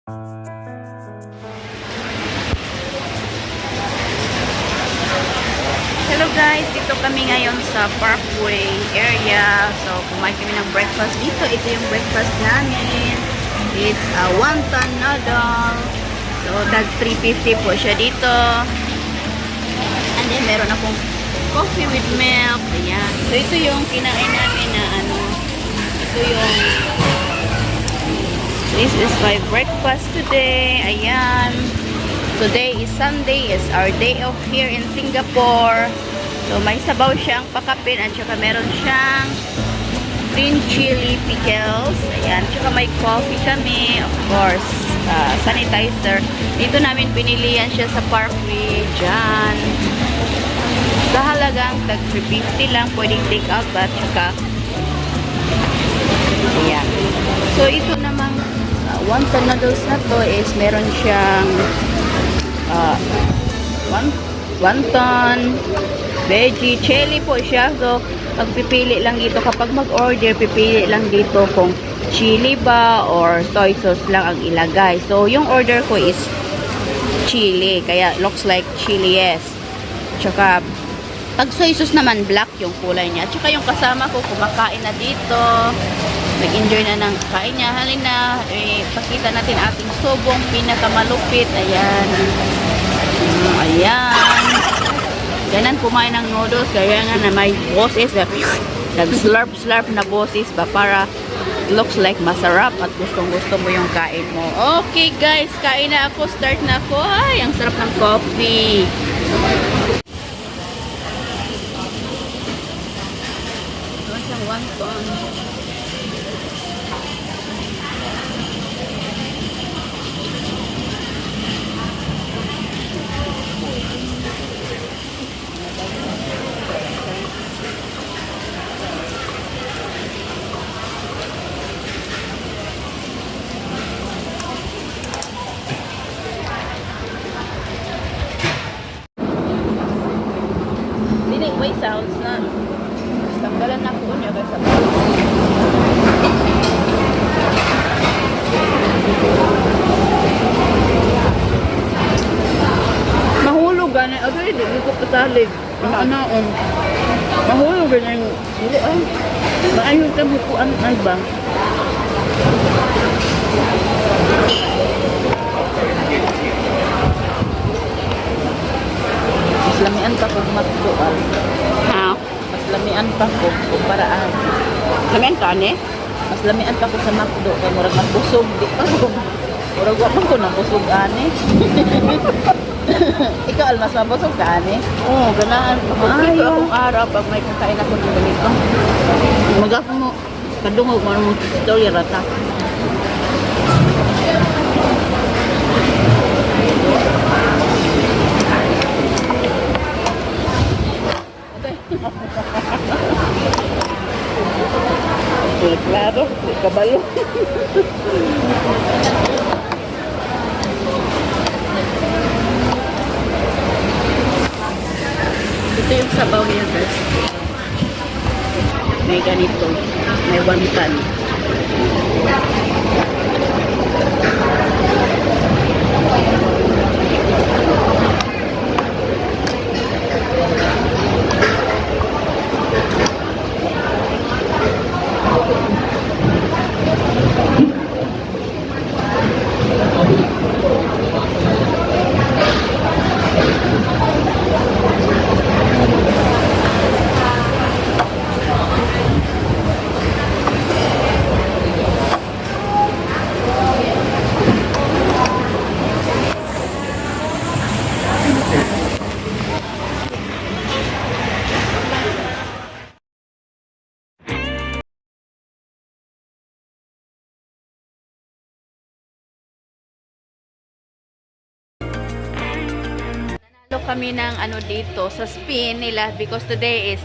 Hello guys, dito kami ngayon sa Parkway area. So, kumain kami ng breakfast dito. Ito yung breakfast namin. It's a wonton noodle. So, tag 350 po siya dito. And then, meron akong coffee with milk. Ayan. So, ito yung kinain namin na ano. Ito yung this is my breakfast today. Ayan. Today is Sunday. It's our day off here in Singapore. So, may sabaw siyang pakapin at saka meron siyang green chili pickles. Ayan. Tsaka may coffee kami. Of course, sanitizer. Dito namin pinilian siya sa Parkway. Diyan. Sa halagang tag 350 lang. Pwedeng take out ba? Tsaka ayan. So, ito namang wonton noodles na to is meron siyang wonton, veggie, chili po siya. So, pagpipili lang dito kapag mag-order, pipili lang dito kung chili ba or soy sauce lang ang ilagay. So, yung order ko is chili. Kaya, looks like chili, yes. Tsaka, pag soy sauce naman, black yung kulay niya. Tsaka yung kasama ko, kumakain na dito. Nag-enjoy na ng kain niya. Halina, pakita natin ating subong pinakamalupit. Ayan. Ayan. Ganan kumain ng noodles. Kaya nga na may boses. Nag-slurp-slurp na boses ba para looks like masarap at gustong-gusto mo yung kain mo. Okay guys, kain na ako. Start na ako. Ay, ang sarap ng coffee. Ito siyang wonton. Way sounds na tanggalan na ko niya kasi mahulog gani agay di ko patalig anaon mahulog gani dili ay maayon ta bukuan ay ba lamian pa kung magduan. Ha? Mas lamian pa ko kung paraan. Lamian ka, ne? Mas lamian pa ko sa makdo. Kaya murag magbusog. Di pa ko. Murag wapang ko nang busog, ane. Ikaw, almas mabusog ka, ane? Oo, ganaan. Dito akong araw pag may kakain ako ng ganito. Magap mo. Kadungog mo ng story rata. Claro, kabalo. Ito yung sabaw niya guys. May ganito. May wonton. Kami ng ano dito sa spin nila because today is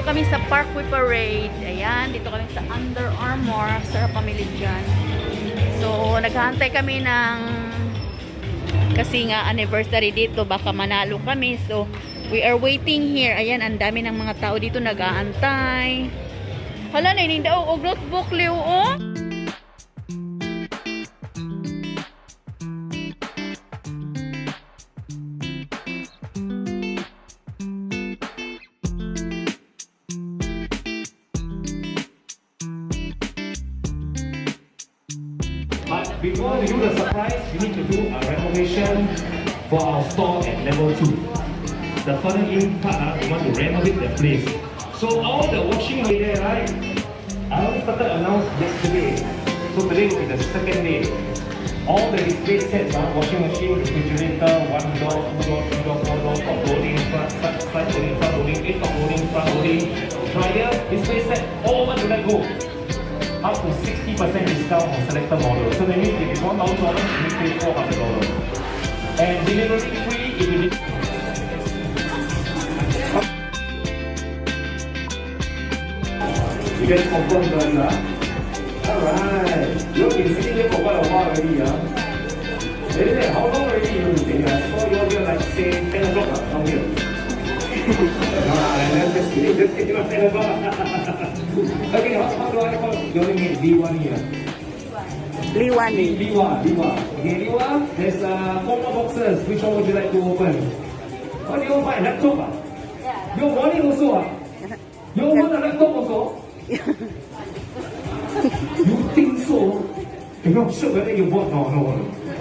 Dito kami sa Parkway Parade. Ayan, dito kami sa Under Armour. Sarap pamili dyan. So, naghahantay kami ng kasi nga anniversary dito. Baka manalo kami. So, we are waiting here. Ayan, ang dami ng mga tao dito nag-aantay. Hala, naining daw. O, notebook, Leo, oh. But before we do the surprise, we need to do a renovation for our store at level 2. The further in part, we want to renovate the place. So all the washing area, right? I only started announced yesterday. So today will be the second day. All the display sets, washing machine, refrigerator, 1 door, 2 door, 3 door, 4 door, top loading, side loading, front loading, 8 top loading, front loading, dryer, display set, all over to let go. Up to 60% discount on selected models. So that means if it's $1,000, you need to pay $400. And delivery free if you need. You guys confirm the Alright. You've been sitting here for quite a while already, Really? How long already you been sitting here? I saw you here like say 10 o'clock down here. No, I'm just kidding. Just kidding. 10 o'clock. Okay, how do I call your name? Liwan here. Liwan. Liwa. Okay, Liwa, there's 4 more boxes. Which one would you like to open? Oh, you want my laptop? Yeah. Your money also? You want a laptop also? You think so? You're not sure whether you bought? No.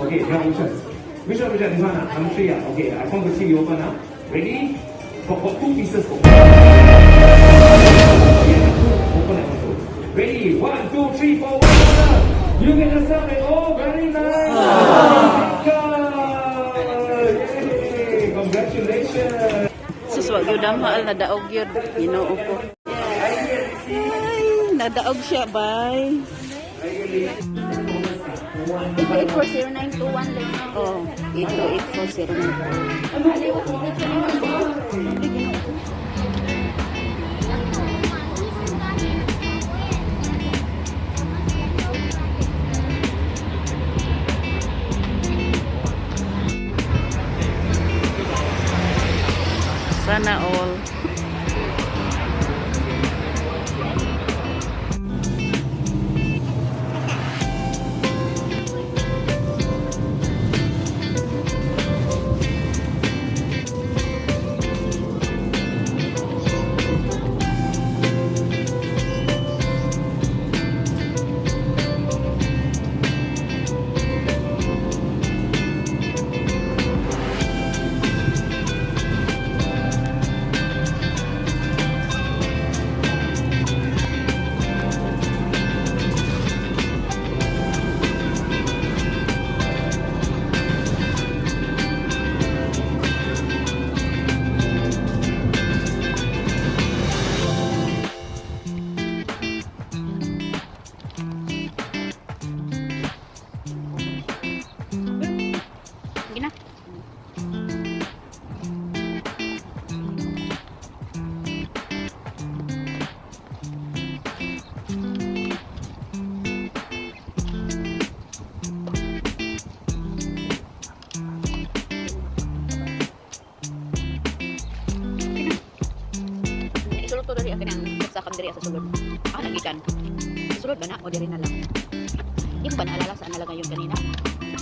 Okay, now which one? Which one? This one? I'm sure, yeah. Okay, I want to see you open up. Ready? Got 2 pieces. Open it also. Ready? 1, 2, 3, 4, 1. You get yourself an very nice. Yay! Congratulations. Sus, wag yun ang mahal na daog yun. Ginoo ko. Ay, nadaog siya, bye. 840-921 lang. Oh, 82840. Sana all. to dari akin ang sakam diri sa sulod. Nagikan. Sulod ba na o diri na lang? Di ko ba naalala saan nalagay yung kanina? Diba?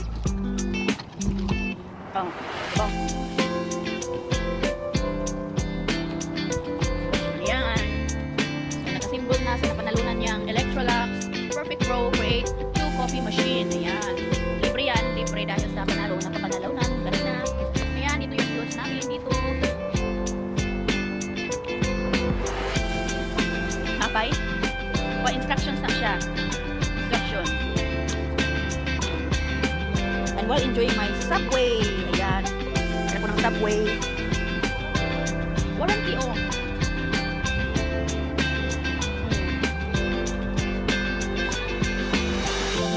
Ayan. So, nakasimbol na sa napanalunan niyang Electrolux Perfect Pro Create 2 Coffee Machine. Ayan. Libre yan. Libre dahil sa panalo na kapanalunan. Kanina. Ayan. Ito yung clothes namin. Dito. Hapay. Instructions na siya. Instruction. And while enjoying my Subway. Ayan. Meron ko ng Subway. Warranty oh.